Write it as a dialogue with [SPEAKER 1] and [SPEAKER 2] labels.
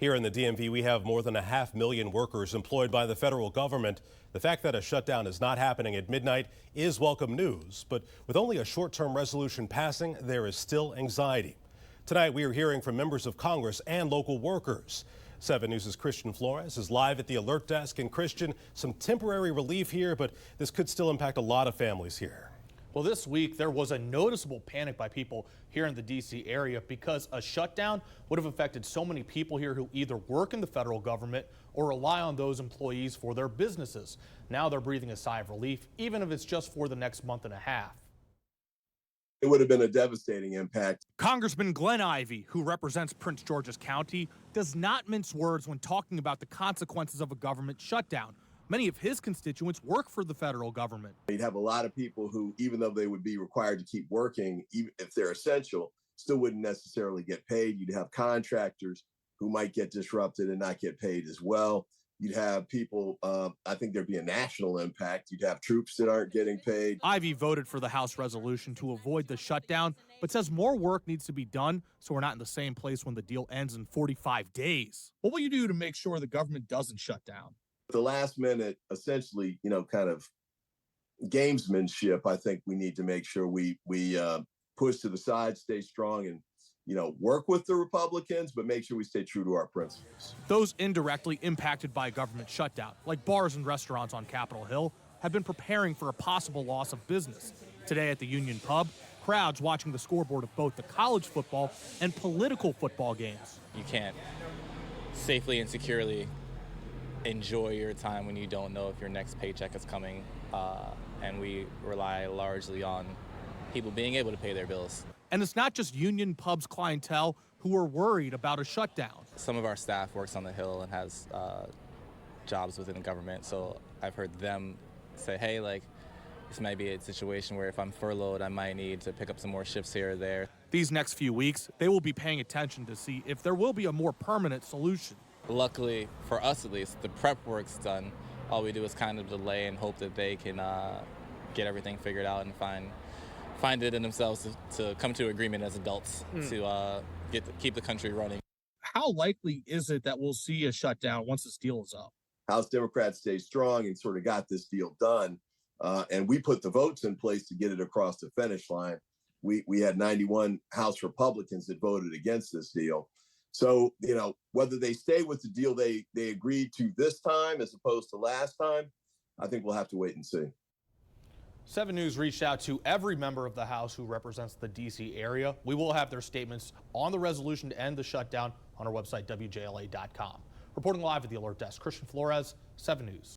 [SPEAKER 1] Here in the DMV, we have more than 500,000 workers employed by the federal government. The fact that a shutdown is not happening at midnight is welcome news, but with only a short-term resolution passing, there is still anxiety. Tonight, we are hearing from members of Congress and local workers. 7 News' Christian Flores is live at the alert desk. And Christian, some temporary relief here, but this could still impact a lot of families here.
[SPEAKER 2] Well, this week there was a noticeable panic by people here in the D.C. area because a shutdown would have affected so many people here who either work in the federal government or rely on those employees for their businesses. Now they're breathing a sigh of relief, even if it's just for the next month and a half.
[SPEAKER 3] It would have been a devastating impact.
[SPEAKER 2] Congressman Glenn Ivey, who represents Prince George's County, does not mince words when talking about the consequences of a government shutdown. Many of his constituents work for the federal government.
[SPEAKER 3] You'd have a lot of people who, even though they would be required to keep working, even if they're essential, still wouldn't necessarily get paid. You'd have contractors who might get disrupted and not get paid as well. You'd have people, I think there'd be a national impact. You'd have troops that aren't getting paid.
[SPEAKER 2] Ivey voted for the House resolution to avoid the shutdown, but says more work needs to be done so we're not in the same place when the deal ends in 45 days. What will you do to make sure the government doesn't shut down?
[SPEAKER 3] The last minute, essentially, kind of gamesmanship, I think we need to make sure we push to the side, stay strong, and work with the Republicans, but make sure we stay true to our principles.
[SPEAKER 2] Those indirectly impacted by a government shutdown, like bars and restaurants on Capitol Hill, have been preparing for a possible loss of business. Today at the Union Pub, crowds watching the scoreboard of both the college football and political football games.
[SPEAKER 4] You can't safely and securely enjoy your time when you don't know if your next paycheck is coming, and we rely largely on people being able to pay their bills.
[SPEAKER 2] And it's not just Union Pub's clientele who are worried about a shutdown.
[SPEAKER 4] Some of our staff works on the Hill and has jobs within the government, so I've heard them say, hey, this might be a situation where if I'm furloughed, I might need to pick up some more shifts here or there.
[SPEAKER 2] These next few weeks, they will be paying attention to see if there will be a more permanent solution.
[SPEAKER 4] Luckily, for us at least, the prep work's done. All we do is kind of delay and hope that they can get everything figured out and find it in themselves to come to agreement as adults to keep the country running.
[SPEAKER 2] How likely is it that we'll see a shutdown once this deal is up?
[SPEAKER 3] House Democrats stayed strong and sort of got this deal done, and we put the votes in place to get it across the finish line. We had 91 House Republicans that voted against this deal. So, whether they stay with the deal they agreed to this time as opposed to last time, I think we'll have to wait and see.
[SPEAKER 2] 7 News reached out to every member of the House who represents the D.C. area. We will have their statements on the resolution to end the shutdown on our website, WJLA.com. Reporting live at the alert desk, Christian Flores, 7 News.